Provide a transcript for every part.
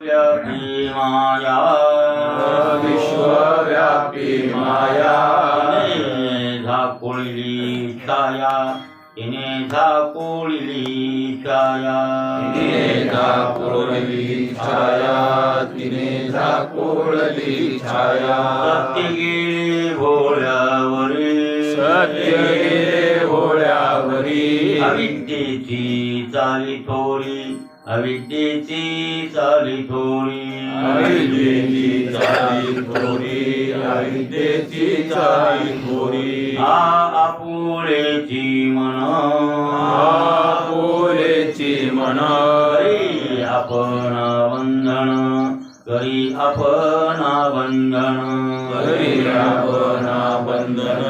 व्यापी माया विश्वव्यापी माया तिने झाकोळली छाया तिने झाकोळली छाया तिने झाकोळली छाया तिने झाकोळली छाया सत्य गेले भोळ्यावरी सत्य गेले भोळ्यावरी अविद्येची चाली थोडी अविद्येची चाली थोडी अविद्येची चाली थोडी अविद्येची चाली थोडी आपुलेची मन आपुलेची मन करी आपण बंधन करी आपण बंधन करी आपण बंधन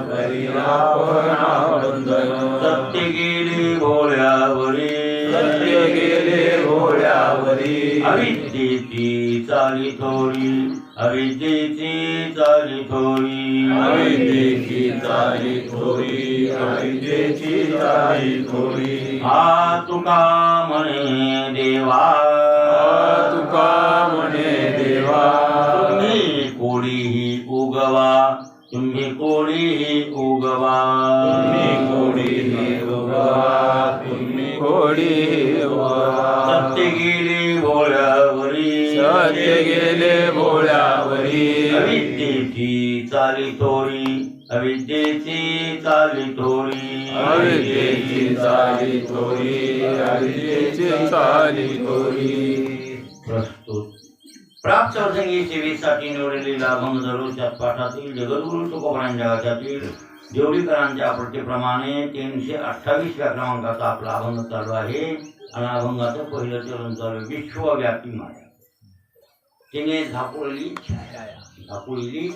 करी आपण बंधन सत्य गेले भोळ्यावरी सत्य गेले भोळ्यावरी अविद्येची चाली थोडी अविद्येची चाली थोडी अविद्येची चाली थोडी अविद्येची चाली थोडी तुका म्हणे देवा तुका म्हणे देवा तुम्ही कोडीही उगवा तुम्ही कोडीही उगवा तुम्ही कोडीही उगवा तुम्ही कोडीही उगवा सत्य गेले भोळ्यावरी सत्य गेले भोळ्यावरी अविद्येची चाली थोडी अविद्येची चाली थोडी अविद्येची चाली थोडी अविद्येची चाली थोडी प्रस्तुत प्राप्त प्रसंगी सेवेसाठी निवडलेला अभंग दररोजच्या पाठातील जगद्गुरु तुकोबांच्या वाच्यातील देवडीकरांच्या प्रत्येप्रमाणे 328 क्रमांकाचा आपला अभंग चालू आहे आणि अभंगाचं पहिलं चरण चालू आहे विश्वव्यापी माया तिने झाकोळली छाया झाकोळली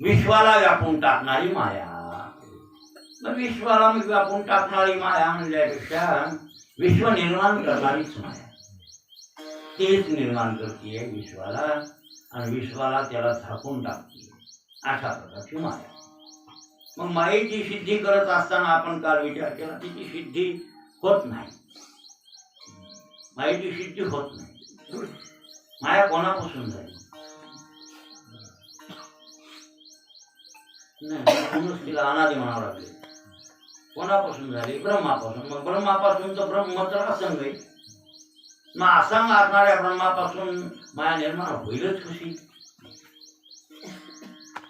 विश्वाला व्यापून टाकणारी माया मग विश्वाला मग व्यापून टाकणारी माया म्हणल्यापेक्षा विश्व निर्माण करणारीच माया तेच निर्माण करते विश्वाला आणि विश्वाला त्याला झाकून टाकते अशा प्रकारची माया मग मायेची सिद्धी करत असताना आपण काल विचार केला तिची सिद्धी होत नाही मायेची सिद्धी होत नाही माया कोणापासून झाली नाही तिला अनादि म्हणावं लागले कोणापासून झाली ब्रह्मापासून मग ब्रह्मापासून तर ब्रह्म तर असंग आहे मग असंग असणाऱ्या ब्रह्मापासून माया निर्माण होईलच कशी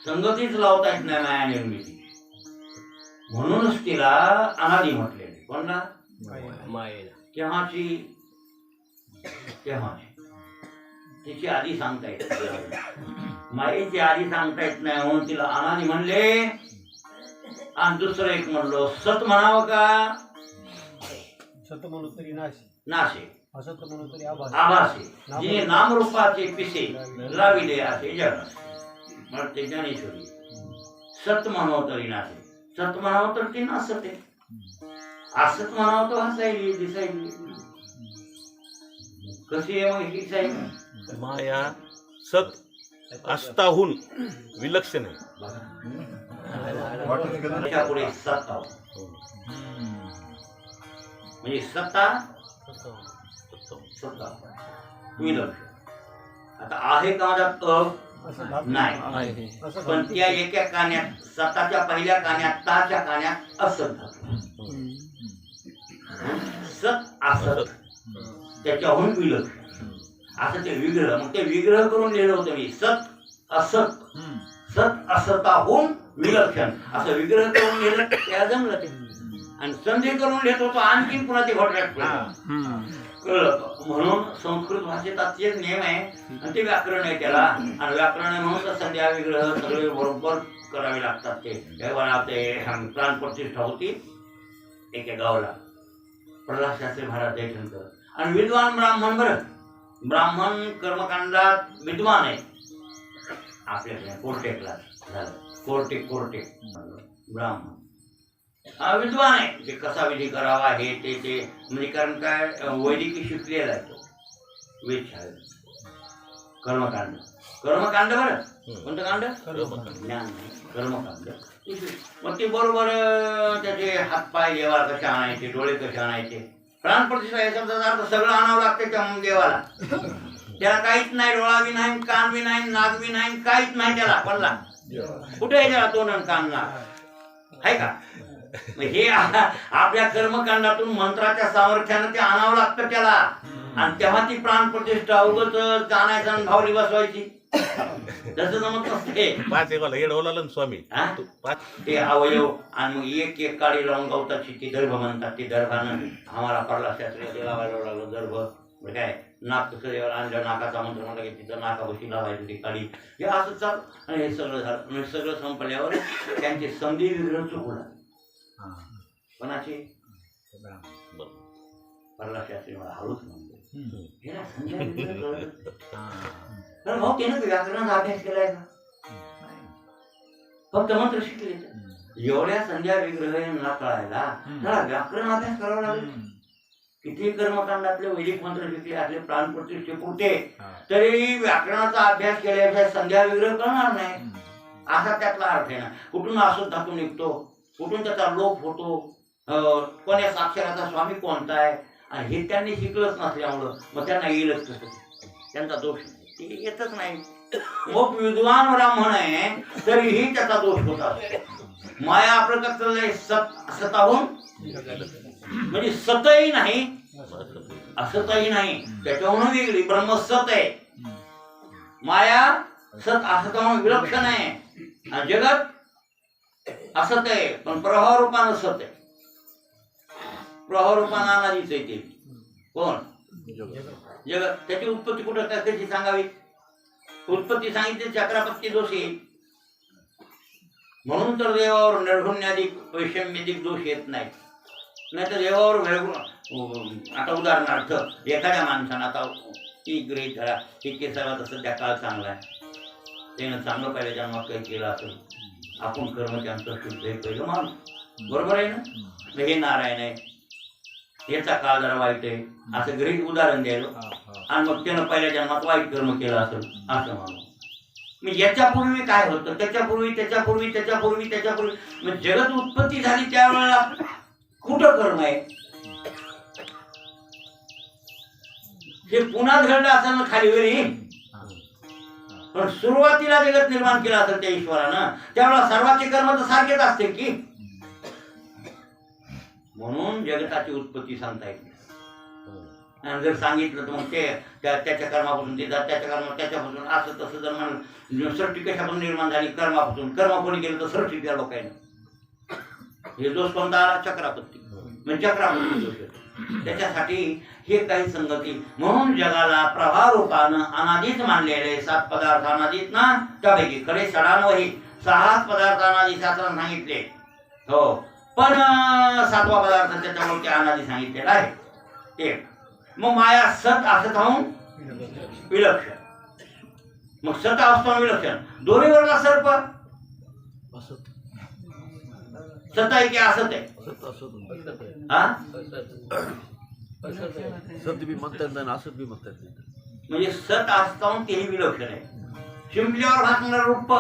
संगतीच लावता येत नाही माया निर्मिती म्हणूनच तिला अनादि म्हटलेली कोणला मायेला केव्हाची तिची आधी सांगता येत मायेची आधी सांगता येत नाही म्हणून तिला अनादि म्हणले आणि दुसरं एक म्हणलो सत म्हणावं का सत म्हणून तरी नाशे असत म्हणून तरी आभासे जिने नामरूपाचे पिसे लाविले असे जग मग ते ज्ञानेश्वरी सत म्हणावं तरी नाशे सत म्हणावं तर ती नासते असत म्हणावं तर हसायली दिसायली कशी आहे मग दिसायली माया सत असताहून विलक्षण आहे पुढे सत्ता म्हणजे सत्ता सत्ता विलक्षण आता आहे का माझ्यात नाही पण त्या एका कान्यात सताच्या पहिल्या कान्यात ताच्या कान्यात असत सत असत त्याच्याहून विलक्षण असं ते विग्रह मग ते विग्रह करून लिहिलं होतं मी सत असत सत असताहून विलक्षण असं विग्रह करून लिहिलं त्या जमलं ते आणि संधी करून लिहित होतो आणखीन पुन्हा ते घोटऱ्यात कळलं म्हणून संस्कृत भाषेत तेच नियम आहे आणि ते व्याकरण आहे त्याला आणि व्याकरण आहे म्हणून तर संध्या विग्रह सगळे बरोबर करावे लागतात ते प्राण प्रतिष्ठा होती एका गावाला प्रल्हाद शास्त्री महाराज दैठण करत आणि विद्वान ब्राह्मण बरं ब्राह्मण कर्मकांडात विद्वान आहे आपल्याकडे कोर्टेकला झालं कोर्टेक ब्राह्मण विद्वान आहे ते कसा विधी करावा हे ते म्हणजे कारण काय वैदिकी शिकलेला आहे तो वेद शाळेत कर्मकांड बरं कोणतं कांड ज्ञान नाही कर्मकांड मग ते बरोबर त्याचे हातपाय व्यवहार कसे आणायचे डोळे कसे आणायचे प्राणप्रतिष्ठा या शब्दाचा अर्थ सगळं आणावं लागतं त्या देवाला. त्याला काहीच नाही, डोळा बी नाही, कान बी नाही, नाक बी नाही, काहीच नाही त्याला. पडला कुठे आहे त्याला तोंड आणि कान नाक आहे का? हे आपल्या कर्मकांडातून मंत्राच्या सामर्थ्यानं ते आणावं लागतं त्याला. आणि तेव्हा ती प्राणप्रतिष्ठा उगच जाणायचा आणि भावली बसवायची तसं जमत नसते. 5 एकाला येड ओलालं ना स्वामी. हा? तू 5 ते अवयव आणि मग एक एक काळी लावून गवताची ती दर्भ म्हणतात. ती दर्भानं आम्हाला पडला शास्त्री लावायला लागलं दर्भ. म्हणजे काय नाक कसं देवाला आणलं, नाकाचा मंत्र म्हणलं की तिथं नाकापाशी लावायची ती काळी. हे असं चाल आणि हे सगळं झालं. म्हणजे सगळं संपल्यावर त्यांचे संधी विग्रह चुकला. कोणाचे? पडला शास्त्री मला हळूच म्हणतो हे ना संध्या विग्रह कळलं. तर भाऊ त्यानं व्याकरणाचा अभ्यास केलाय का? फक्त मंत्र शिकले. एवढ्या संध्या विग्रह न कळायला त्याला व्याकरण अभ्यास करावा लागेल. किती कर्मकांडातले वैदिक मंत्र शिकले असले प्राणप्रतिष्ठे पुरते तरी व्याकरणाचा अभ्यास केल्याशिवाय संध्या विग्रह कळणार नाही. असा त्यातला अर्थ आहे ना. कुठून अशुद्ध धातू निघतो, कुठून त्याचा लोप होतो, कोण्या साक्षराचा स्वामी कोणता आहे, आणि हे त्यांनी शिकलंच नसल्यामुळं मग त्यांना येईलच कसं. त्यांचा दोष नाही, ते येतच नाही. मग विद्वान ब्राह्मण आहे तरीही त्याचा दोष होत असतो. माया आपलं कसं सताहून म्हणजे सतही नाही असतही नाही, त्याच्याहून वेगळी ब्रह्म सत आहे. माया सत असताहून विलक्षण आहे आणि जगत असत आहे पण प्रभाव रूपानं सत आहे. प्रभाव रूपानं अनादीच आहे. ते कोण? जगत. त्याची उत्पत्ती कुठं कशी सांगावी? उत्पत्ती सांगितली चक्रापत्ती दोष येईल. म्हणून तर देवावर निर्गुण्याधिक वैषम्याधिक दोष येत नाही. नाही तर देवावर आता उदाहरणार्थ एखाद्या माणसानं आता ती गृहीत धरा की केसाला तर सध्या काळ चांगला आहे, त्यानं चांगलं पहिल्या जन्मात काही केलं असेल, आपण कर्म त्यांचं शुद्ध आहे पहिलं माणूस, बरोबर आहे ना. हे नारायण आहे, याचा काळ जरा वाईट आहे असं गृहीत उदाहरण द्यायला. आणि मग त्यानं पहिल्या जन्मात वाईट कर्म केलं असेल असं म्हणून. मग याच्यापूर्वी काय होतं, त्याच्यापूर्वी त्याच्यापूर्वी त्याच्यापूर्वी त्याच्यापूर्वी मग जगत उत्पत्ती झाली त्यावेळेला कुठं कर्म आहे हे पुन्हा घडलं असं खाली वेळी. पण सुरुवातीला जगत निर्माण केलं असेल त्या ईश्वरानं त्यावेळेला सर्वांचे कर्म तर सारखेच असतील की. म्हणून जगताची उत्पत्ती सांगता येते. आणि जर सांगितलं तर मग ते त्याच्या कर्मापासून ते त्याच्या कर्म त्याच्यापासून असं तसं जर म्हणून सृष्टी कशापासून निर्माण झाली कर्मापासून. कर्म कोणी केलं तर सृष्टी त्या लोकांनी. हे दोष कोणता आला? चक्रापत्ती. म्हणजे चक्रापत्ती दोष येतो. त्याच्यासाठी हे काही संगती. म्हणून जगाला प्रभारूपानं अनादीच मानलेले 7 पदार्थ अनादीत ना. त्यापैकी खरे 6 पदार्थ अनादी शास्त्राने सांगितले. हो पण 7वा पदार्थ त्याच्यामुळे ते अनादी सांगितलेला आहे. एक मग माया सत असत होऊन विलक्षण. मग सत असतो विलक्षण. दोन्ही वर्गा सर्प सत आहे की असत आहे? हा सत बी म्हणतात नाही, असत बी म्हणतात नाही. म्हणजे सत असताहून तेही विलक्षण आहे. शिंपल्यावर घातणार रूप,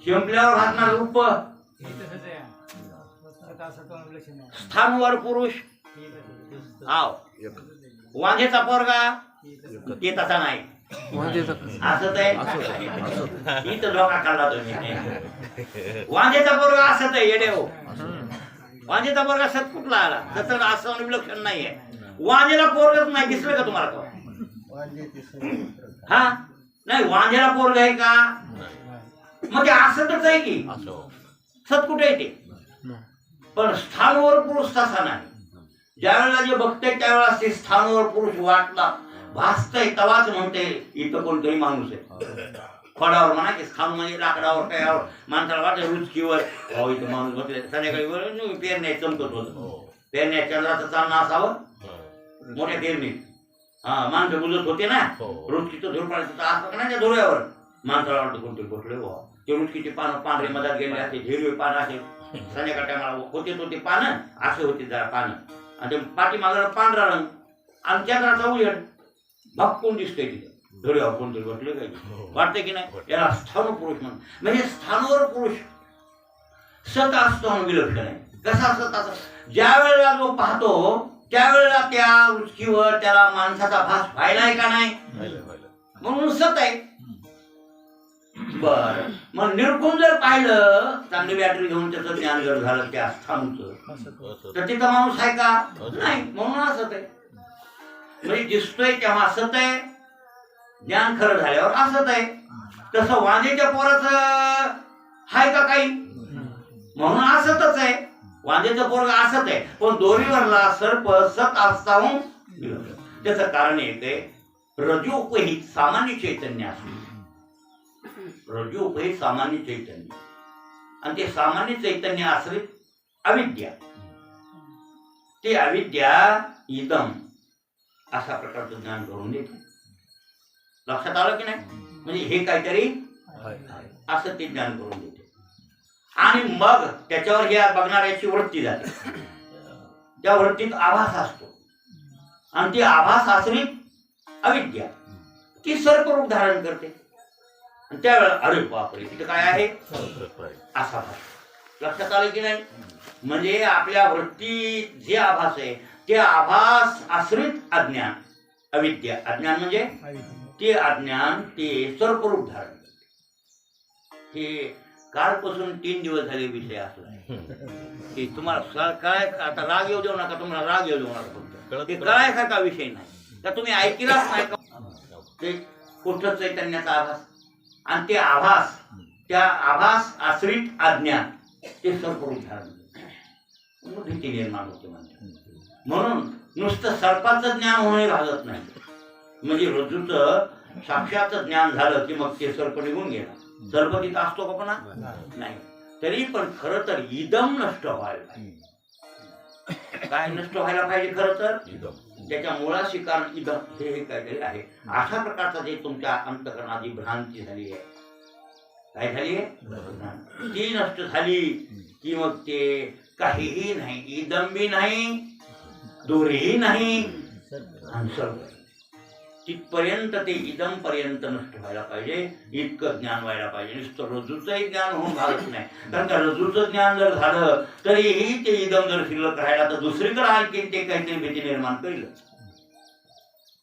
शिंपल्यावर घातणार रूप, स्थानवर पुरुष, वांझेचा पोरगा ते तसा नाही. असत आहे इथं धोका काढला तुम्ही. वांझेचा पोरगा असत आहे येडे हो. वांझेचा पोरगा सत कुठला आला? तसं असं विलक्षण नाहीये. वांझेला पोरगच नाही दिसलं का तुम्हाला? हा नाही वांझेला पोरग आहे का? मग ते असतच आहे की. सत कुठे आहे ते? पण स्थानवर पुरुष तसा नाही. ज्यावेळेला जे बघतंय त्यावेळेला ते स्थानवर पुरुष वाटला भासतंय तवाच म्हणते इथं कोणतरी माणूस आहे. फडावर म्हणा की स्थान म्हणजे लाकडावर काय माणसाला वाटत रुचकीवर इथं माणूस बसले. संध्याकाळी पेरण्या चमकत होत. पेरण्या चंद्राचं चालणं असावं मोठ्या पेरणीत. हा माणसं बुजत होते ना. रुचकीचं धूर पाडायचं असं का नाही त्या धुळ्यावर माणसाला वाटतं कोणतरी बसले हो. ते रुचकीचे पानं पांढरे मधात गेले असे हिरवे पानं असे संध्याकाळ टायमाला होते तो ते पानं असे होते जरा पानं आणि ते पाठीमागं पांढरा रंग आणि चंद्राचा उजेड भागून दिसतंय तिथे. धुळ्यावर कोणतरी बसले काही वाटतंय की नाही. याला स्थान पुरुष म्हणजे स्थानवर पुरुष सत असतो विलक्षण आहे. कसा असत असं ज्या वेळेला जो पाहतो त्यावेळेला त्या वृक्षीवर त्याला माणसाचा भास व्हायलाय का नाही, म्हणून सत आहे. बर, मग निरखून जर पाहिलं, चांगली बॅटरी घेऊन त्याचं ज्ञान जर झालं त्या स्थानूचं, तर तिथं माणूस आहे का नाही, म्हणून असत आहे. म्हणजे दिसतोय तेव्हा असत आहे, ज्ञान खरं झाल्यावर असत आहे. तसं वांजेच्या पोराचं हाय का काही, म्हणून असतच आहे. वांजेचं पोरग असत आहे, पण दोरीवरला सर्प सत असताहून त्याचं कारण एक आहे, रजोपहित सामान्य चैतन्य असते. रजोपहित सामान्य चैतन्य, आणि ते सामान्य चैतन्य आश्रित अविद्या, ते अविद्या इदम अशा प्रकारचं ज्ञान करून देते. लक्षात आलं की नाही, म्हणजे हे काहीतरी असं ते ज्ञान करून देते. आणि मग त्याच्यावर हे बघणाऱ्याची वृत्ती जाते, त्या वृत्तीत आभास असतो, आणि ती आभास आश्रित अविद्या ती सर्परूप धारण करते. आणि त्यावेळेला अरे बापरे तिथे काय आहे असा भास. लक्षात आलं की नाही, म्हणजे आपल्या वृत्तीत जे आभास आहे ते आभास आश्रित अज्ञान अविद्या, अज्ञान म्हणजे ते अज्ञान ते सर्परूप धारण करते. हे कालपासून 3 दिवस झाले विषय असला की तुम्हाला काय, आता राग येऊ देऊ नका, तुम्हाला राग येऊ देऊ नका, ते कळायसारखा विषय नाही का, तुम्ही ऐकलाच नाही का. ते कुठं चैतन्याचा आभास, आणि ते आभास, त्या आभास आश्रित अज्ञान ते सर्परूप धारण करते, भीती निर्माण होते. म्हणून नुसतं सर्पाचं ज्ञान होणे भागत नाही. म्हणजे रज्जूचं साक्षात ज्ञान झालं की मग ते सर्प निघून गेला. सर्प तिथं असतो का पण नाही, तरी पण खरं तर इदम नष्ट व्हायला, काय नष्ट व्हायला पाहिजे, खरं तर त्याच्या मुळाशी कारण इदम हे काहीतरी आहे. अशा प्रकारचा जे तुमच्या अंतकरणाची भ्रांती झाली आहे, काय झाली आहे, ती नष्ट झाली की मग ते काहीही नाही, इदम बी नाही, दोरीही नाही, आणि सर्व तिथपर्यंत ते इदम पर्यंत नष्ट व्हायला पाहिजे, इतकं ज्ञान व्हायला पाहिजे. नुसतं रज्जूचंही ज्ञान होऊन भागत नाही, कारण का रज्जूचं ज्ञान जर झालं तरीही ते इदम जर शिल्लक राहिला तर दुसरीकडे आणखी ते काहीतरी भीती निर्माण करेल.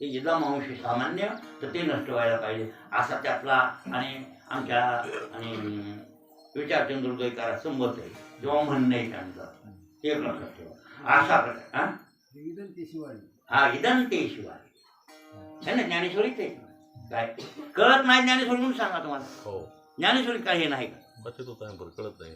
ते इदम अंशी सामान्य तर ते नष्ट व्हायला पाहिजे, असा त्यातला आणि आमच्या आणि विचारचंद्रोदयकारा संमत आहे, जेव्हा म्हणणं आहे त्यांचं ते लक्षात ठेवा. अशा प्रकारे हा इदम ते शिवाय है ना, ज्ञानेश्वरीच आहे. काय कळत नाही ज्ञानेश्वरी म्हणून सांगा तुम्हाला, ज्ञानेश्वरी काय हे नाही का,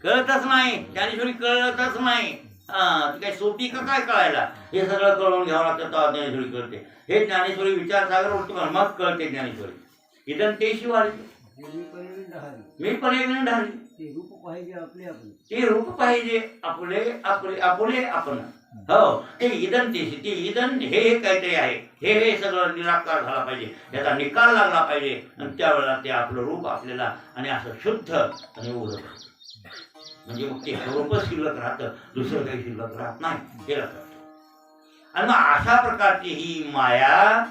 कळतच नाही ज्ञानेश्वरी, कळतच नाही. ती काय सोपी का काय कळायला, हे सगळं कळून घ्यावं लागतं तेव्हा ज्ञानेश्वरी कळते. हे ज्ञानेश्वरी विचारसागर होती मग कळते ज्ञानेश्वरी. इदम ते शिवाय मी पण एक ढाली, ते रूप पाहिजे आपले आपले आपले आपण. हो, ते इदन ते इदन हे काहीतरी आहे, हे सगळं निराकार झाला पाहिजे, याचा निकाल लागला पाहिजे, आणि त्यावेळेला ते आपलं रूप आपल्याला आणि असं शुद्ध आणि उघड, म्हणजे मग ते स्वरूप शिल्लक राहतं, दुसरं काही शिल्लक राहत नाही, हे लक्षात. आणि मग अशा प्रकारची ही माया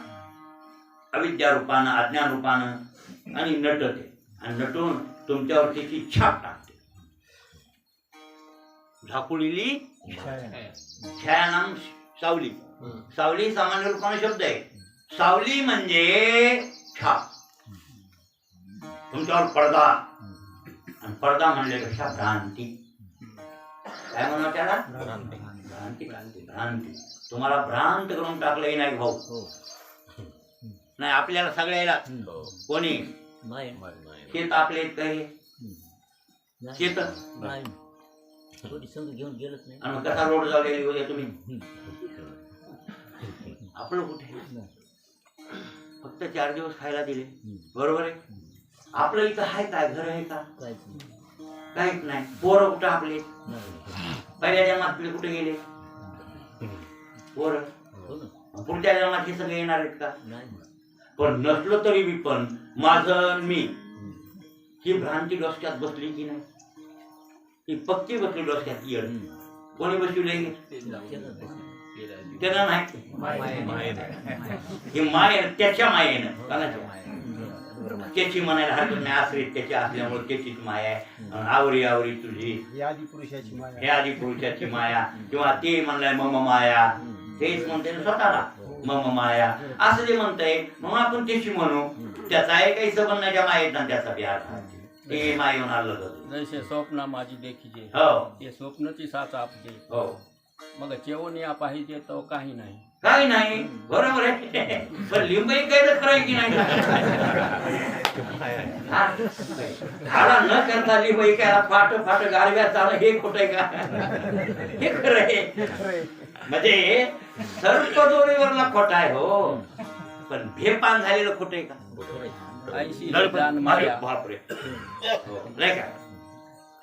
अविद्या रूपानं, अज्ञान रूपानं आणि नटते, आणि नटून तुमच्यावर त्याची छाप टाकते. झाकुळलेली छायानाम सावली, सावली सामान्य रूपाने शब्द आहे. सावली म्हणजे छाप, तुमच्यावर पडदा, आणि पडदा म्हणल्यापेक्षा भ्रांती. काय म्हणा त्याला, भ्रांती. भ्रांती तुम्हाला भ्रांत करून टाकलंही नाही भाऊ, नाही आपल्याला सगळ्याला. कोणी शेत आपले काही शेत घेऊन गेलच नाही, आणि कसा रोड जाऊ उद्या तुम्ही, आपलं कुठे, फक्त 4 दिवस खायला दिले, बरोबर आहे. आपलं इथं आहे काय, घर आहे का, काहीच नाही. पोरं कुठं आपले, पहिल्या जन्मातले कुठे गेले पोरं, पुढच्या जन्मात हे सगळे येणार आहेत का, पण नसलं तरी मी पण माझं मी ही भ्रांती डोसक्यात बसली की नाही, ही पक्की बसली डोसक्यात. येड कोणी बसवली, त्याला नाही, ही माय त्याच्या मायेनं, त्याची म्हणायला हरकत नाही, आश्रित त्याच्या असल्यामुळे त्याचीच माया आहे. आवरी आवरी तुझी, ही आदी पुरुषाची हे माया. आधी पुरुषाची माया, किंवा ते म्हणलंय मम माया, तेच म्हणते ना स्वतःला मम माया असं जे म्हणतंय, म्हणून आपण त्याची म्हणू. त्याचा आहे काही संबंध नाही त्या मायेत ना त्याचा बिहार, ते मायेहून आलं होतं. जैसे स्वप्न माझी देखीजे, हो ते स्वप्नची साथ आपजे. हो, मग जेवण या पाहिजे तो काही नाही. काही नाही, बरोबर आहे. पण लिंबई काही तर खरं की नाही, हा? झाडा न करता लिंबई काय फाट फाट गारव्यात जाणं हे खोट आहे का? हे खरं आहे. म्हणजे सर्पदोरीवरला खोट आहे हो, पण भेपान झालेलं खोट आहे का? ऐशी नळपण- दान अरे माया. बापरे, हो, नाही का?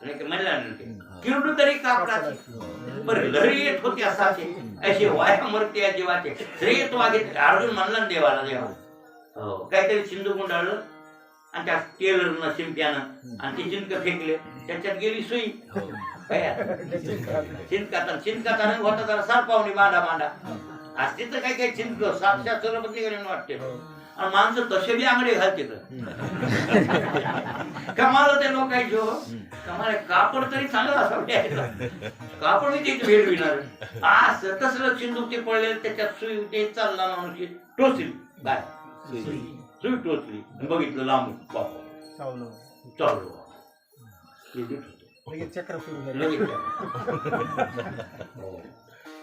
नाही का म्हणलं किरडू तरी कापडाची, बरं लहरी येत होती असाचे, असे वाया मरते या जीवाचे श्रेयत वागेत. अर्जुन म्हणला ना देवाला, देवा हो काहीतरी सिंधू गुंडाळलं आणि त्या टेलरनं शिंप्यानं आणि ते चिंक फेकले, त्याच्यात गेली सुई. काय चिंकाता होता जरा सारपावणी मांडा मांडा असते तर काय चिंक साक्षात सरबत निघाले वाटते. आणि माणसं तसे बी आंगडे घालते कमाल ते लोकांची हो. कमाल कापड तरी चांगलं असावं, कापड मी तिथे भेटविणार असं तसलं चिंदूक ते पडले, त्याच्यात सुई ते चालला माणूस टोचली, काय सुई टोचली, बघितलं लांबून बापा चावलं. चालू लगेच चक्र सुरू झालं.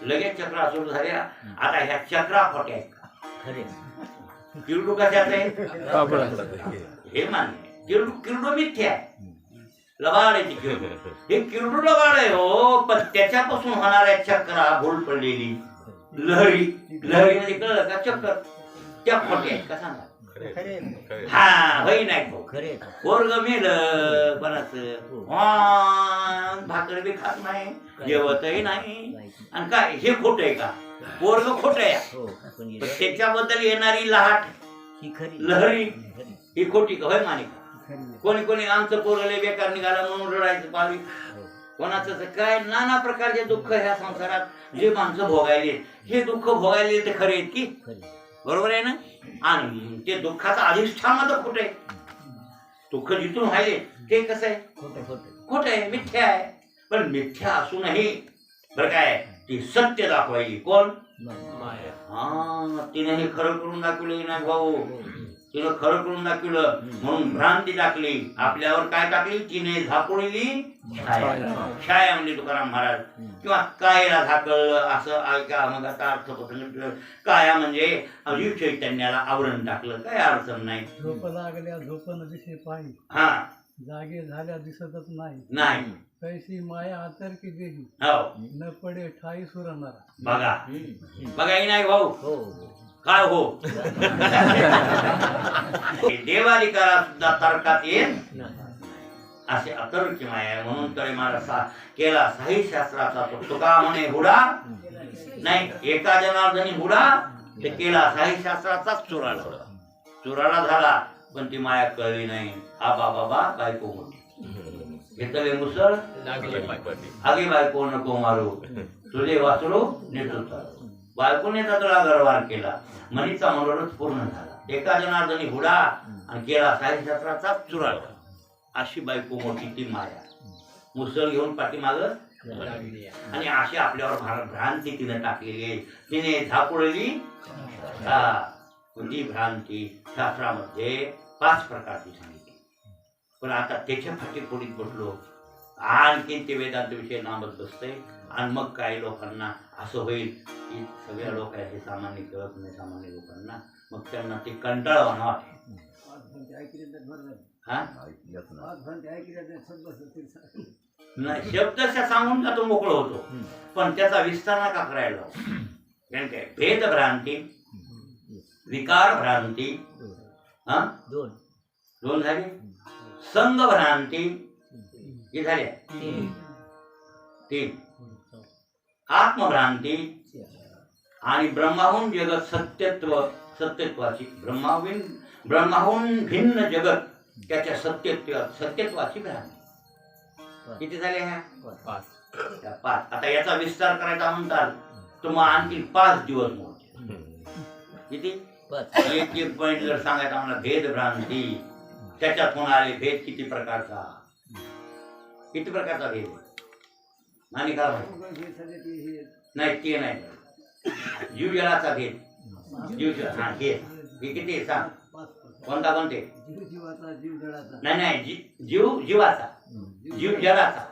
लगेच चक्रा सुरू झाल्या. आता ह्या चक्रा खोट्या आहेत का? खरे किरडू कशाच आहे हे मान्य. किरडू मिथ्या आहे, लबाड आहे ती किरडू. हे किरडू लबाड आहे हो, पण त्याच्यापासून होणाऱ्या चक्रा भूल पडलेली लहरी, लहरी म्हणजे कळलं का चक्कर, त्या खोट्या आहेत का सांगा? हा होई नाही भाऊ, खरे पोरग मेलं कोणाच, भाकर बी खात नाही, जेवतही नाही, आणि काय हे खोट आहे का? पोरग खोट आहे, पण त्याच्याबद्दल येणारी लहाट ही खरी, लहरी ही खोटी का? होय मानिका? कोणी कोणी आमचं पोरगले बेकार निघाला म्हणून रडायचं पावी, कोणाचं काय नाना प्रकारचे दुःख ह्या संसारात जे माणसं भोगायले, हे दुःख भोगायले ते खरे आहेत की? बरोबर आहे ना? आणि ते दुःखाचं अधिष्ठान मात्र खोट आहे. दुःख जिथून व्हायले ते कसं आहे? खोट आहे, मिथ्या आहे. पण मिथ्या असूनही बरं काय ती सत्य दाखवायली. कोण? हा, तिने हे खरं करून दाखवलं नाही भाऊ, तिनं खरं करून दाखवलं म्हणून भ्रांती टाकली आपल्यावर. काय टाकली? तिने झाकळली छाया म्हणजे तुकाराम महाराज, किंवा कायला झाकळलं असं ऐका. मग आता अर्थ पसंत काया म्हणजे जीव चैतन्याला आवरण टाकलं, काय अडचण नाही. झोप लागल्या झोपन दिसे पायी, हा जागे झाल्या दिसतच नाही, नाही तैसी माया आतरकी गेली, हो न पडे ठाई सुरणारा. बघा बघा नाही भाऊ काय हो. देवाधिकारा सुद्धा तर्कात येत असे अतर्क माया. म्हणून तरी मला केला साहित्य शास्त्राचा तो तुका म्हणे हुडा नाही, एका जनार्दनी हुडा ते केला साहित्य शास्त्राचाच चुराळा झाला, पण ती माया कळली नाही. आबा बाबा बायको मोठी घेतले मुसळ आगे बायको नको मारू, तुझे वाचलो नेतो चालू. बायकोने तळा गरवार केला, मनीचा मनोरथ पूर्ण झाला. एका जनार्दनी हुडा आणि केला साहित्याचा चुराळा. अशी बायको मोठी ती माया, मुसळ घेऊन पाठीमाग आणि अशी आपल्यावर भ्रांती तिने टाकलेली आहे. तिने झाकुळली ती भ्रांती शास्त्रामध्ये 5 प्रकारची सांगितली. पण आता त्याच्या फाटीपोडीत बसलो, आणखीन ते वेदांत विषय नामत बसतंय. आणि मग काही लोकांना असं होईल की सगळ्या लोक हे सामान्य कळत नाही सामान्य लोकांना, मग त्यांना ते कंटाळवाणं वाटेल. नाही शब्दशः सांगून का तो मोकळं होतो, पण त्याचा विस्तार नका करायला. काय भेद भ्रांती, विकार भ्रांती, हा दोन झाले. संग भ्रांती हे झाले 3. आत्मभ्रांती आणि ब्रह्माहून जगत सत्यत्वाची ब्रह्माहून भिन्न जगत त्याच्या सत्यत्वाची भ्रांती. किती झाले ह्या? 5. आता याचा विस्तार करायचा म्हणताल तर मग आणखी 5 दिवस मोठे. किती? एक पॉइंट जर सांगायचा मला भेद भ्रांती, त्याच्यात होणारे भेद किती प्रकारचा, किती प्रकारचा भेद आहे? आणि काय नाही ते नाही. जीव जलाचा भेद, जीव हा हे किती आहे सांग? कोणता कोणते? नाही नाही जीव जीवाचा, जीव जलाचा,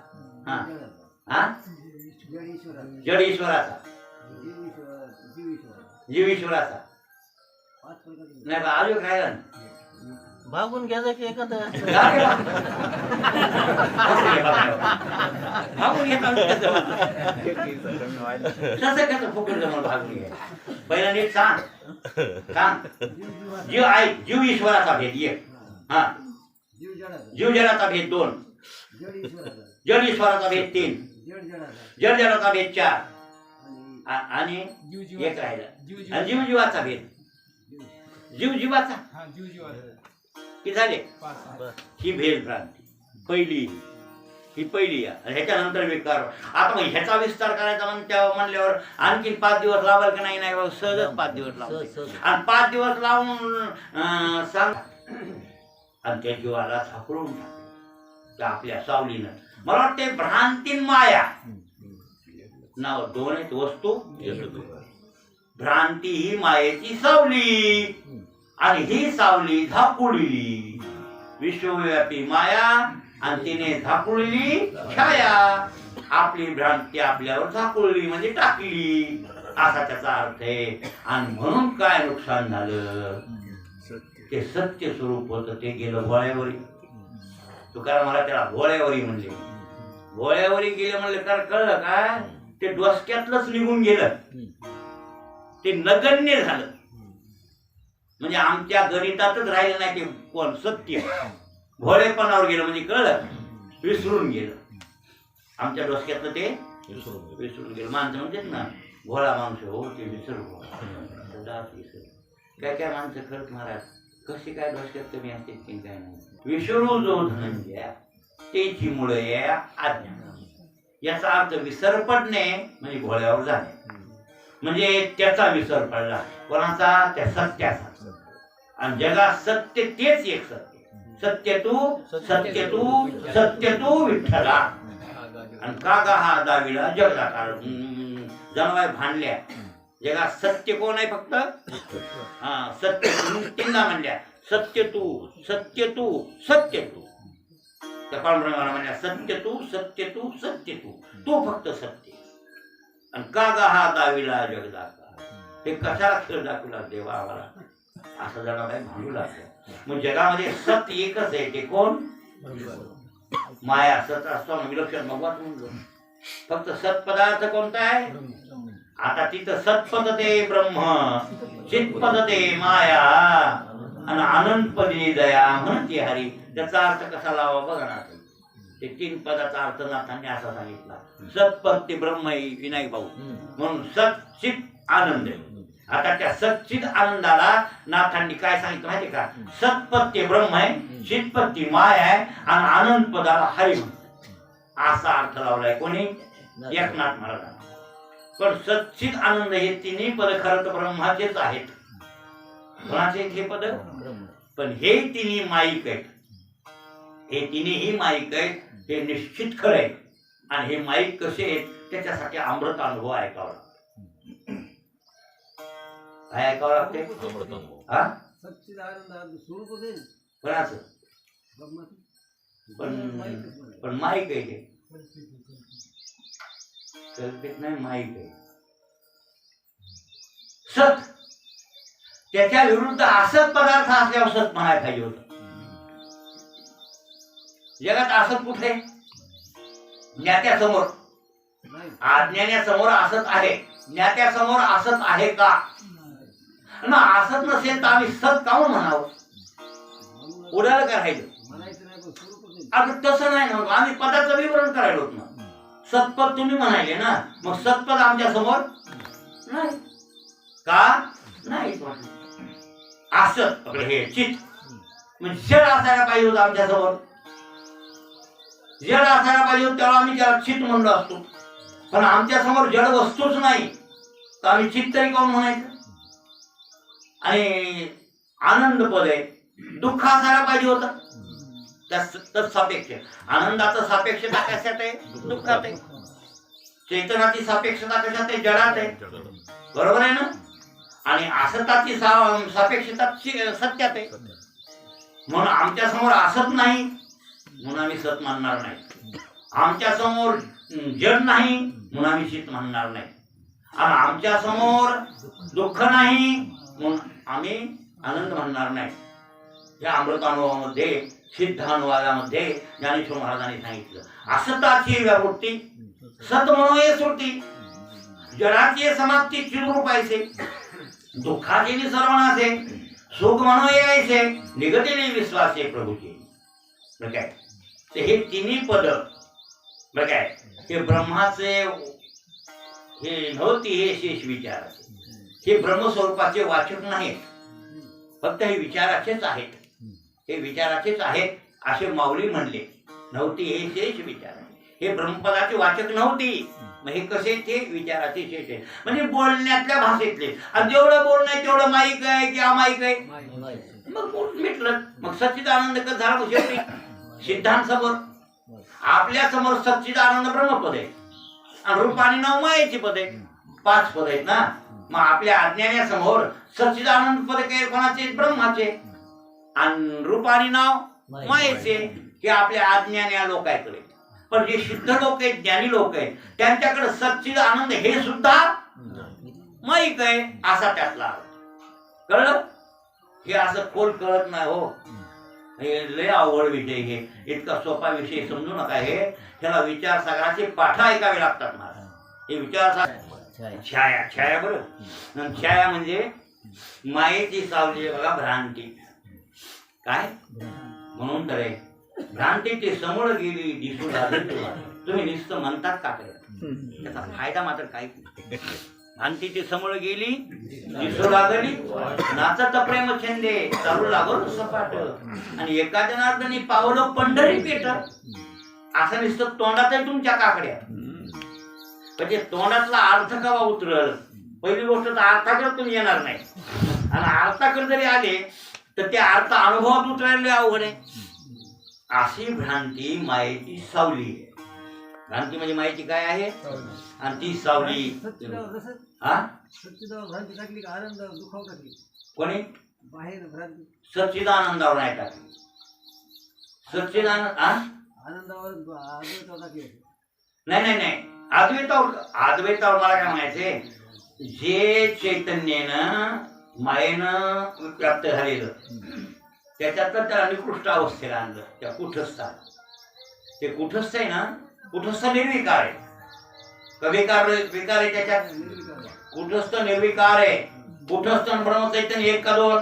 हा हा जड ईश्वराचा, जीव ईश्वराचा. नाही बा अजून काय झालं? भागून घ्यायचं की एखादं भागून घेता कसं कसं फुकट जमल भागून घ्या. पहिला नीट सांग सांग. जीव आहे, जीव ईश्वराचा भेद एक, हा जीव जडाचा भेद दोन, जड ईश्वराचा भेद तीन, जड जडाचा भेद चार, आणि एक राहिला आणि जीव जीवाचा भेद. जीव जीवाचा किती झाले? ही भेद भ्रांती पहिली, ही पहिली आहे. ह्याच्यानंतर विकार. आता मग ह्याचा विस्तार करायचा म्हणल्यावर आणखीन 5 दिवस लावाल की नाही? नाही सहजच 5 दिवस लावतो. आणि 5 दिवस लावून सांग आणि त्या जीवाला सापडून टाक त्या आपल्या सावलीनं. मला वाटते भ्रांती माया नाव दोन आहेत वस्तू. भ्रांती ही मायेची सावली आणि ही सावली झाकुळली. विश्वव्यापी माया आणि तिने झाकुळली छाया. आपली भ्रांती आपल्यावर झाकुळली म्हणजे टाकली असा त्याचा अर्थ आहे. आणि म्हणून काय नुकसान झालं? ते सत्य स्वरूप होतं ते गेलं भोळ्यावरी. तुकाराम मला त्याला भोळ्यावरी म्हणले. भोळ्यावरी गेले म्हणले कारण कळलं काय? ते डोसक्यातलंच निघून गेलं, ते नगण्य झालं. म्हणजे आमच्या गणितातच राहिलं नाही ते कोण सत्य. भोळेपणावर गेलं म्हणजे कळलं, विसरून गेलं. आमच्या डोसक्यातलं ते विसरून गेलं. माणसं म्हणतात ना भोळा माणूस हो ते विसरू. काय काय माणसं खरंच महाराज कशी काय डोसक्यात कमी असते की काय नाही. विसरू जो धनंजया तेची मुळे आज्ञा. याचा अर्थ विसर पडणे म्हणजे भोळ्यावर जाणे. म्हणजे त्याचा विसर पडला. कोणाचा? त्या सत्याचा. आणि जगात सत्य तेच एक सत्य. सत्य तू सत्य तू सत्य तू विठ्ठला. आणि कागा हा दाविला जगला काळ जणवाय भांडल्या. जगात सत्य कोण आहे? फक्त हा सत्य. तीनदा म्हणल्या सत्य तू सत्य तू सत्य तू. त्या पांडुरंगाला म्हणल्या सत्य तू सत्य तू सत्य तू, तू फक्त सत्य. आणि कागा हा दाविला जगदाका. हे कशाला खेळ दाखवला देवा आम्हाला असं जरा काही भांडू लागलं. मग जगामध्ये सत्य एकच आहे. ते कोण? माया. सत असतो विलक्षण भगवान म्हणतो. फक्त सत्पदार्थ कोणता आहे? आता तिथं सत्पदते ब्रह्म, चित्पदते माया आणि अनंतपदी दया म्हणते हरी. त्याचा अर्थ कसा लावा बघा ना. ते 3 पदाचा अर्थ नाथांनी असा सांगितला. सत्पद ते ब्रह्म विनायक भाऊ म्हणून सच्चित आनंद आहे. आता त्या सच्चित आनंदाला नाथांनी काय सांगितलं माहिती का? सत्पद ते ब्रह्म आहे, चित्पद ती माया आहे आणि आनंद पदाला हरी म्हणतात. असा अर्थ लावलाय कोणी? एकनाथ महाराजांनी. पण सच्चित आनंद हे तिन्ही पद खरं तर ब्रह्माचेच आहेत. कोणाचे हे पद? पण हे तिन्ही माईक आहेत. हे तिन्ही माईक आहेत. हे निश्चित खरं आहे. आणि हे माईक कसे आहेत त्याच्यासाठी अमृत अनुभव ऐकावा लागतो. काय ऐकावं लागते? हा कोणाचं? पण माईक आहे ते कल्पित नाही. माईक आहे सत. त्याच्या विरुद्ध असत पदार्थ असल्यावर सत म्हणायला पाहिजे होतं. जगात असत कुठे? ज्ञात्यासमोर. अज्ञानासमोर असत आहे. ज्ञात्यासमोर असत आहे का? ना असत नसेल तर आम्ही सत काऊन म्हणावं? उडालं का राहिलं? आता तसं नाही ना. आम्ही पदाचं विवरण करायला होत ना. सत्पद तुम्ही म्हणाले ना, मग सत्पद आमच्या समोर नाही का? नाही. असत हे चित म्हणजे जड असायला पाहिजे होतं आमच्या समोर. जड असायला पाहिजे होतं तेव्हा आम्ही त्याला चित म्हणलो असतो. पण आमच्या समोर जड वस्तूच नाही तर आम्ही चित तरी कोण म्हणायचं? आणि आनंद पद आहे. दुःख असायला पाहिजे होतं तत्सापेक्ष. आनंदाचं सापेक्षता कशात आहे? दुःखात आहे. चैतन्याची सापेक्षता कशात आहे? जडात आहे. बरोबर आहे ना? आणि असताची सापेक्षता सत्यात आहे. म्हणून आमच्या समोर असत नाही म्हणून आम्ही सत मानणार नाही. आमच्या समोर जड नाही म्हणून आम्ही चित मानणार नाही. आणि आमच्या समोर दुःख नाही म्हणून आम्ही आनंद म्हणणार नाही. या अमृतानुभवामध्ये सिद्धानुवादामध्ये ज्ञानेश्वर महाराजांनी सांगितलं, असताची व्यावृत्ती सत म्हणून सुटती, जडाची समाप्ती चिररूप ऐसे, दुःखाचे सर्वनाशे, सुख म्हणून यायचे, निगतीने विश्वासे प्रभूचे. बरं काय, तर हे तिन्ही पद बरं काय, हे ब्रह्माचे हे नव्हती, हे शेष विचाराचे, हे ब्रह्मस्वरूपाचे वाचक नाहीत, फक्त हे विचाराचेच आहेत. हे विचाराचेच आहेत असे माऊली म्हणले. नव्हती हे शेष विचार आहे, हे ब्रह्मपदाचे वाचक नव्हती. मग हे कसे? ते विचाराचे शेष आहे, म्हणजे बोलण्यातल्या भाषेतले. आणि जेवढं बोलणं तेवढं माईक आहे की अमाईक आहे, मग मिटलं. मग सच्चिदानंद कसं झाला? मग शेवटी सिद्धांत समोर, आपल्या समोर सच्चिदानंद ब्रह्मपद आहे आणि रूपानी नाव मायेची पद आहे. 5 पद आहेत ना. मग आपल्या अज्ञानासमोर सच्चिदानंद पद काय? कोणाचे? ब्रह्माचे. आणि रूपानी नाव मायेचे, हे आपल्या अज्ञान्या लोकांकडे. पण जे शुद्ध लोक आहेत, ज्ञानी लोक आहेत, त्यांच्याकडे सच्चिद आनंद हे सुद्धा माईक आहे, असा त्यातला कळलं. हे असं खोल कळत नाही हो. हे लय अवघड विषय, हे इतका सोपा विषय समजू नका. हे ह्याला विचार सागराचे पाठ ऐकावे लागतात मला. हे विचार छाया, छाया बरं. छाया म्हणजे मायेची सावली बघा, भ्रांती. काय म्हणून तर भ्रांतीची समोर गेली दिसू लागली. तुम्ही नुसतं म्हणतात का? त्याचा फायदा मात्र काही. भ्रांतीची समोर गेली दिसू लागली, नाचत प्रेम छंदे चालू लागल सपाट, आणि एका जनार्दनी पावलं पंढरी पेट. असं नुसतं तोंडात आहे तुमच्या काकड्या, म्हणजे तोंडातला अर्थ कवा उतरल? पहिली गोष्ट तर अर्थाकडे तुम्ही येणार नाही, आणि अर्थाकडे जरी आले तर त्या अर्थ अनुभवात उतरायला अवघड आहे. अशी भ्रांती मायेची सावली आहे. भ्रांती म्हणजे मायेची काय आहे? आणि ती सावली भ्रांती टाकली का आनंद दुखाव टाकली? कोणी? बाहेर भ्रांती सच्चिदानंदावर नाही टाकली. सच्चिदानंद आनंदावर अद्वैतावर टाकली. नाही नाही नाही, अद्वैतावर मला काय म्हणायचे? जे चैतन्यानं मायेनं प्राप्त झालेलं त्याच्यातलं त्याला निकृष्ट अवस्थेला आणलं. त्या कुठस्थान, ते कुठस्थ आहे ना, कुठस्थ निर्विकार आहे. कविकार विकार आहे त्याच्यात. कुठस्थ निर्विकार आहे. कुठस्थ ब्रह्मचैतन्य एक का दोन?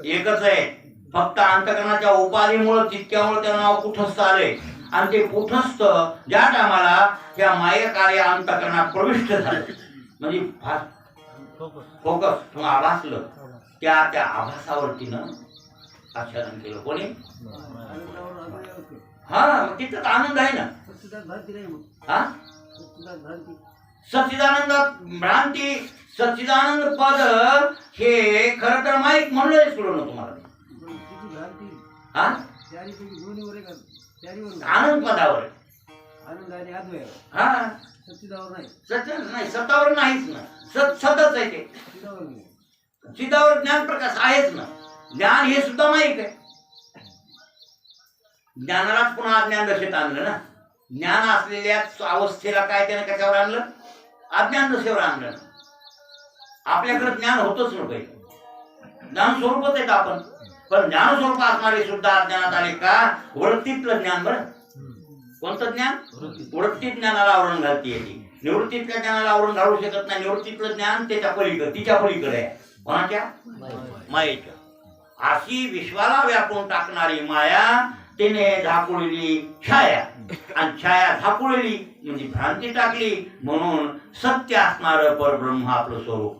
एकच आहे. फक्त अंतकरणाच्या उपाधीमुळे तितक्यामुळे त्याचं नाव कुठस्थ आले. आणि ते कुठस्थ ज्या टायमाला त्या माय कार्य अंतकरणात प्रविष्ट झालं, म्हणजे फोकस आभासलं, त्या त्या आभासावरतीनं आच्छादन केलं. कोणी? हा, मग तिथं आनंद आहे ना. हा, सच्चिदानंद भ्रांती, सच्चिदानंद पद हे खरं तर माईक म्हणलं सोडवलं तुम्हाला. हा, आनंद पदावर, हा, सच्चिदानंद नाही, सत्तावर नाहीच ना. सतच आहे ते. चिदावर ज्ञान प्रकाश आहेच ना. ज्ञान हे सुद्धा माईक आहे. ज्ञानालाच पुन्हा अज्ञान दशेत आणलं ना. ज्ञान असलेल्या अवस्थेला काय त्याने कशावर आणलं? अज्ञान दशेवर आणलं. आपल्याकडे ज्ञान होतच नव्हतं. ज्ञान स्वरूपच आहेत आपण, पण ज्ञान स्वरूप असणारे सुद्धा अज्ञानात आले का? वृत्तीतलं ज्ञान. बरं, कोणतं ज्ञान? वृत्ती ज्ञानाला आवरण घालती येते. निवृत्तीतल्या ज्ञानाला आवरण घालू शकत नाही. निवृत्तीतलं ज्ञान त्याच्या पलीकडे, तिच्या पलीकडे आहे. कोणाच्या? मायेच्या. अशी विश्वाला व्यापून टाकणारी माया तिने झाकुळली छाया, आणि छाया झाकुळली म्हणजे भ्रांती टाकली. म्हणून सत्य असणार परब्रह्म आपलं स्वरूप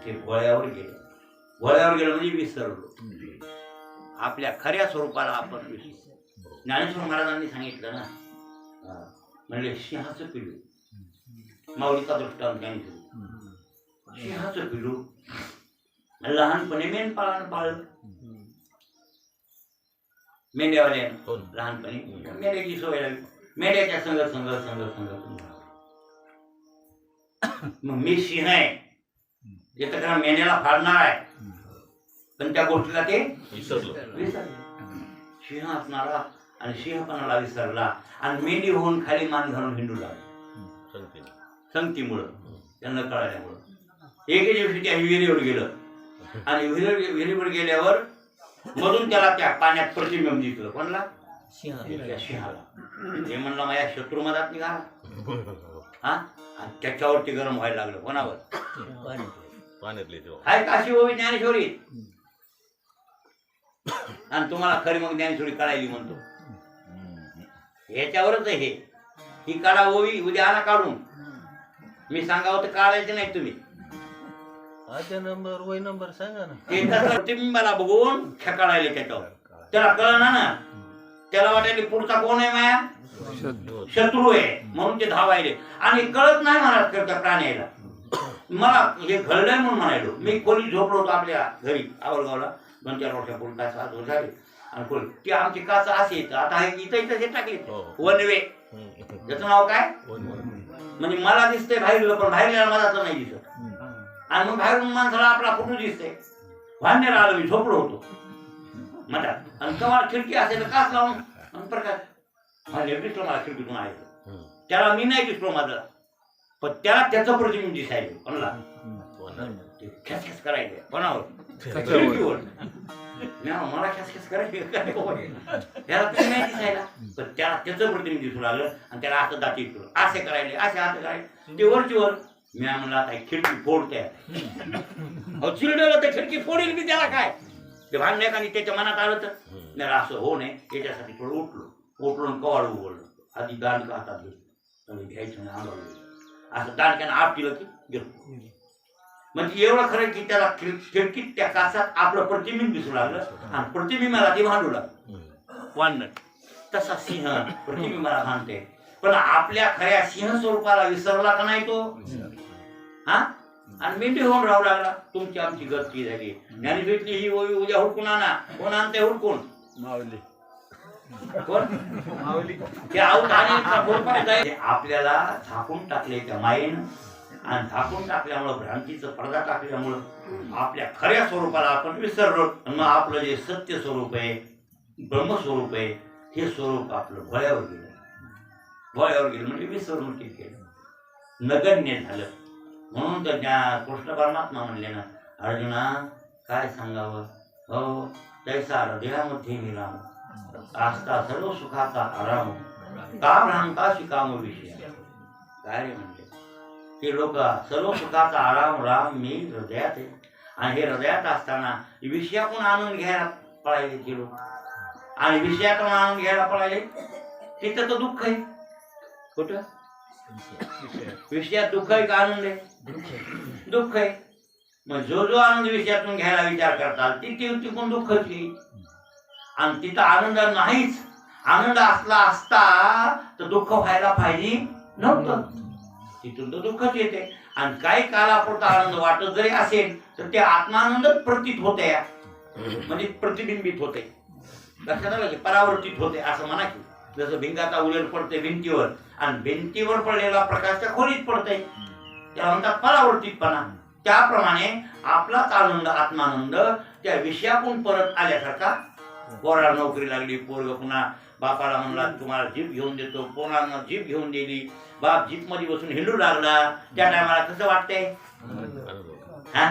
ते वळ्यावर गेलं. वळ्यावर गेलं म्हणजे विसरलो. आपल्या खऱ्या स्वरूपाला आपण विसरलो. ज्ञानेश्वर महाराजांनी सांगितलं ना, म्हणजे सिंहाचं पिलू, माऊलीचा दृष्टांत त्यांनी दिला. सिंहाचं पिलू लहानपणी मेंढपाळानं पाळलं. मेंढ्यावाल्यानं हो. लहानपणी मेंढ्याची सवय लागली. मेंढ्याच्या संघ मग मी सिंह आहे येतं कारण मेंढ्याला फाडणार आहे, पण त्या गोष्टीला ते विसरलं. विसरले. सिंह असणारा आणि सिंहपणाला विसरला आणि मेंढी होऊन खाली मान घालून हिंडू लागला सांगते. संगतीमुळं, त्यांना कळाल्यामुळं. एके दिवशी त्या विहिरीवर गेलं आणि विहिरीवर गेल्यावर मधून त्याला त्या पाण्यात प्रतिबिंब दिसलं. कोणला? त्या सिंहाला. ते म्हणलं माझ्या शत्रू मधात निघाला हा, आणि त्याच्यावरती गरम व्हायला लागलं. कोणावर? पाण्यातले तेव्हा. हाय काशी ओवी ज्ञानेश्वरी. आणि तुम्हाला खरी मग ज्ञानेश्वरी काढायली म्हणतो. ह्याच्यावरच आहे हे. ही काढा ओवी, उद्या आणा काढून. मी सांगावं तर काढायचं नाही तुम्ही. आद्य नंबर वय नंबर सांगा ना. ते तसं प्रतिबिंबाला बघून खेकाळायले त्याच्यावर. त्याला कळना ना, त्याला वाटायले पुढचा कोण आहे माया? शत्रू आहे म्हणून ते धावायले. आणि कळत नाही महाराज त्या प्राण्याला. मला हे घडलंय म्हणून म्हणायलो. मी खोली झोपलो होतो आपल्या घरी आवडगावला 2-4 वर्षापूर्वी, 5-7 वर्ष झाले. आणि खोली ती आमची काच असे आता आहे इथं हे टाकले वनवे. त्याचं नाव काय? म्हणजे मला दिसतंय बाहेरलं, पण बाहेरला मधाचं नाही दिसत. आणि मग बाहेरून माणसाला आपला फोटो दिसतंय. भांड्याला आलो मी, झोपलो होतो मधात. आणि कमाल खिडकी असेल काच लावून आणि प्रकाश भांड्या दिसलं मला खिडकीतून आहे. त्याला मी नाही दिसलो माझं, पण त्याला त्याचं प्रतिबिंब दिसायचं. कोणाला? खेसखेस करायचे. कोणावर? खिडकीवर. मला खेसखेस करायचे त्याला तुम्ही नाही दिसायला, पण त्याला त्याचं प्रतिबिंब दिसू लागलं. आणि त्याला असं दाती दिसलं, असे करायले, असे हात करायचे. ते वरचीवर. मी म्हणला आता खिडकी फोडते. चिरडलं तर खिडकी फोडील मी, त्याला काय? ते भांडण्यात आणि त्याच्या मनात आलं तर मला असं हो नये त्याच्यासाठी थोडं उठलो कवाड उघडलं. आधी दांडकं हातात घेतलं, घ्यायचं नाही अंगावर असं दांडक्यानं आपटिलं की गेलो. म्हणजे एवढं खरं की त्याला खिडकीत त्या काचात आपलं प्रतिबिंब दिसू लागलं आणि प्रतिबिंबाला ते भांडू लागलं वाढणं. तसा सिंह प्रतिबिंबाला भांडते, पण आपल्या खऱ्या सिंह स्वरूपाला विसरला का नाही तो? हा, आणि मेंढी होऊन राहू लागला. तुमची आमची गती झाली. ज्ञानेश्वरीतली ही ओवी उद्या हुडकून आणा. कोण आणते हुडकून? माऊली. कोण? ते आऊत आणि आपल्याला झाकून टाकले त्या मायेनं. आणि झाकून टाकल्यामुळं, भ्रांतीचं पडदा टाकल्यामुळं आपल्या खऱ्या स्वरूपाला आपण विसरलो. मग आपलं जे सत्य स्वरूप आहे, ब्रह्मस्वरूप आहे, हे स्वरूप आपलं भयावर गेलं. भयावर गेलं म्हणजे विसरवणुकीत गेलं, नगण्य झालं. म्हणून तर त्या कृष्ण परमात्मा म्हणले ना, अर्जुना काय सांगावं, हो तैसा हृदयामध्ये मिळावं, आस्था सर्व सुखाचा आराम, का भ्रांता शिकाम विषय. काय रे म्हणले ते लोक, सर्व सुखाचा आराम राम मी हृदयात आहे. आणि हे हृदयात असताना विषयातून आनंद घ्यायला पळायले ते लोक. आणि विषयातून आनंद घ्यायला पळायले तिथं तर दुःख आहे. कुठं? विषयात दुःख आहे का आनंद आहे? दुःख आहे. मग जो आनंद विषयातून घ्यायला विचार करतात तिथून दुःखच येईल. आणि तिथं आनंद नाहीच. आनंद असता तर दुःख व्हायला पाहिजे नव्हतं. तिथून तर दुःखच येते. आणि काही कालापुरता आनंद वाटत जरी असेल तर ते आत्मानंदच प्रतीत होते, म्हणजे प्रतिबिंबित होते. लक्षात आलं की परावर्तित होते असं म्हणा की. जसं भिंगाचा उजेड पडते भिंतीवर आणि भिंतीवर पडलेला प्रकाश त्या खोलीत पडते, त्याला म्हणतात परावर्तितपणा. त्याप्रमाणे आपलाच आनंद, आत्मानंद त्या विषयातून परत आल्यासारखा. पोराला नोकरी लागली, पोरग पुन्हा बापाला म्हणला तुम्हाला जीप घेऊन देतो, पोरानं जीप घेऊन दिली, बाप जीप मध्ये बसून हिंडू लागला. त्या टायमाला कसं वाटतंय? हा,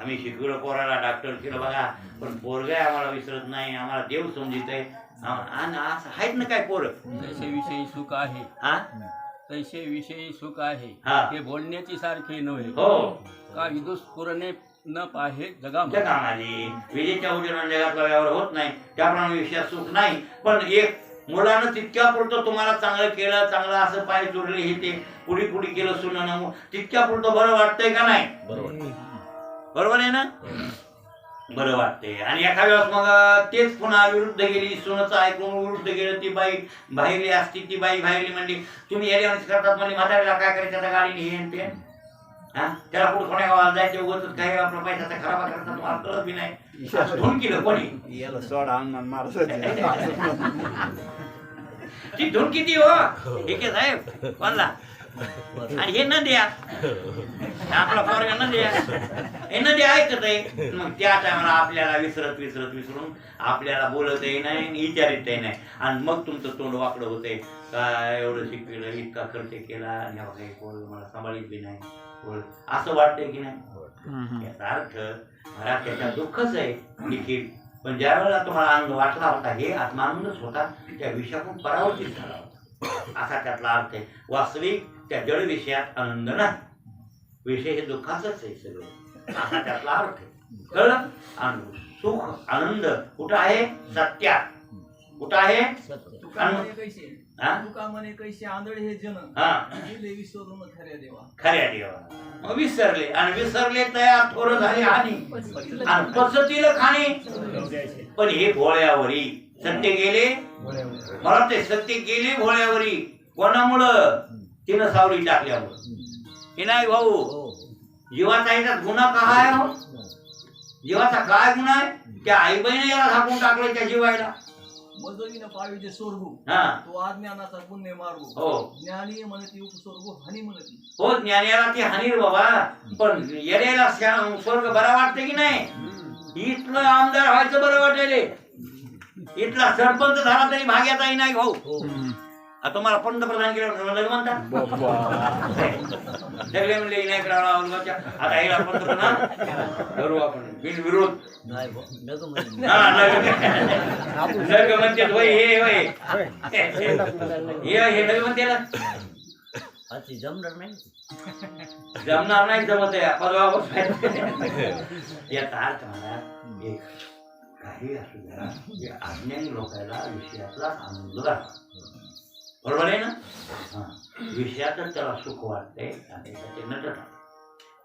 आम्ही शिकवलं पोराला, डॉक्टर केलं बघा, पण पोरग आम्हाला विसरत नाही, आम्हाला देव समजित आहे. आणि असं आहेत ना काय पोरं. तैसे विषयी सुख आहे, हा, तैसे विषयी सुख आहे, हा. ते बोलण्याची सारखे नव्हे. हो, का विदुष पुरणे न पाहे जगा जगामध्ये विजेच्या उजेडाने जगातला व्यवहार होत नाही, त्याप्रमाणे विषयात सुख नाही. पण एक मुलानं तितक्या पुरतं तुम्हाला चांगलं केलं, चांगलं असं पाय जोडले, हे ते पुढी पुढी केलं सुनानं, तितक्या पुरतं बरं वाटतंय का नाही? बरोबर आहे ना? बरं वाटते. आणि एखाद्या वेळेस मग तेच पुन्हा विरुद्ध गेली, सुनाचं ऐकून विरुद्ध गेलं, ती बाई बाहेरली असती, ती बाई बाहेरली म्हणली तुम्ही यायला करतात म्हणजे म्हाताऱ्याला काय करायचं आता गाडीने हे ते. हा त्याला कुठं कोण्या गावाला जायचं उगवतच काही आपला पैशाचा खराबा करता तुम्हाला कळत बी नाही असं धून केलं कोणी याला सोडा अंगण मारत ती धून किती हो हे के साहेब कोणला आणि हे न द्या आपला पोरगा न द्या हे न द्या ऐकत आहे मग त्या टायमाला आपल्याला विसरून आपल्याला बोलतही नाही आणि विचारितही नाही आणि मग तुमचं तोंड वाकडं होतंय काय एवढं शिकविलं इतका खर्च केला आणि हा काही पोरगं मला सांभाळीत बी नाही असं वाटतंय की नाही याचा अर्थ मला त्याच्या दुःखच आहे देखील पण ज्या वेळेला तुम्हाला आनंद वाटला होता हे आत्मानंदच होता त्या विषयातून परावर्तित झाला होता असा त्यातला अर्थ आहे वास्तविक त्या जड विषयात आनंद नाही विषय हे दुःखाच आहे सगळं असा त्यातला अर्थ आहे कळलं आणि सुख आनंद कुठं आहे सत्यात कुठं आहे तुकामने कैसे आंधळे हे जन हा गेले विसरून खऱ्या देवा खऱ्या देवा मग विसरले आणि विसरले तयार थोडं झाले हानी आणि पसतील खाणे पण हे भोळ्यावरी सत्य गेले मला ते सत्य गेले भोळ्यावरी कोणामुळं तिनं सावली टाकल्यामुळं हे नाही भाऊ जीवाचा याच्यात गुन्हा काय हो जीवाचा काय गुन्हा आहे त्या आई बहिणी याला झाकून टाकलं त्या जीवायला मजवीनं पाविजे स्वर्गू हा तो अज्ञानाचा पुण्य मार्गू हो ज्ञानी म्हणती उपस्वर्गू हानी म्हणती हो ज्ञानाला ती हानी रे बाबा पण येण्याला स्वर्ग बरा वाटते की नाही इथलं आमदार व्हायचं बरं वाटेल इथला सरपंच झाला तरी भाग्याचाही नाही भाऊ तुम्हाला पंतप्रधान केलं म्हणतात सगळे म्हणले नाही करावं आता याला पंतप्रधान करू आपण बिनविरोध नग म्हणतात होय हे होय हे नग म्हणते ना जमणार नाही जमत आहे याचा अर्थ मला एक काही असू द्या अज्ञानी लोकांना विषयातला आनंद राहतो बरोबर आहे ना विषयातच त्याला सुख वाटतंय आणि ते नटत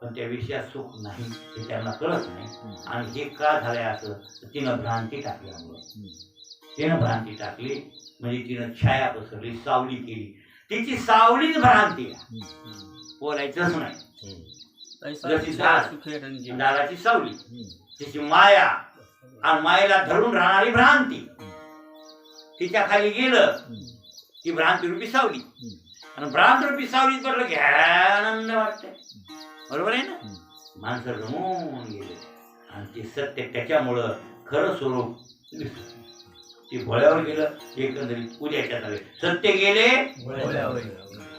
पण त्या विषयात सुख नाही हे त्यांना कळत नाही आणि हे का झालंय असं तिनं भ्रांती टाकल्यामुळं तिनं भ्रांती टाकली म्हणजे तिनं छाया पसरली सावली केली तिची सावलीच भ्रांती बोलायचंच नाही जशी दाराची सावली तिची माया आणि मायेला धरून राहणारी भ्रांती तिच्या खाली गेलं ती भ्रांती रूपी सावली आणि भ्रांत रूपी सावलीत पडलं की आनंद वाटतंय बरोबर आहे ना माणसं रमून गेले आणि ते सत्य त्याच्यामुळं खरं स्वरूप ते भोळ्यावर गेलं एकंदरीत उद्याच्यात आले सत्य गेले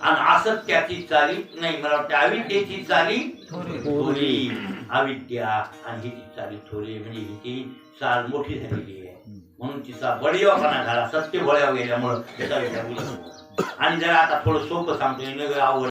आणि असत्याची चाली नाही मला वाटतं अविद्येची चाली थोरी अविद्या आणि हिची चाली थोरी म्हणजे हिची चाल मोठी झालेली आहे म्हणून तिचा बळीवापणा झाला सत्य भोळ्यावर गेल्यामुळं त्याचा विचार आणि जरा आता थोडं सोपं सांगतो आवड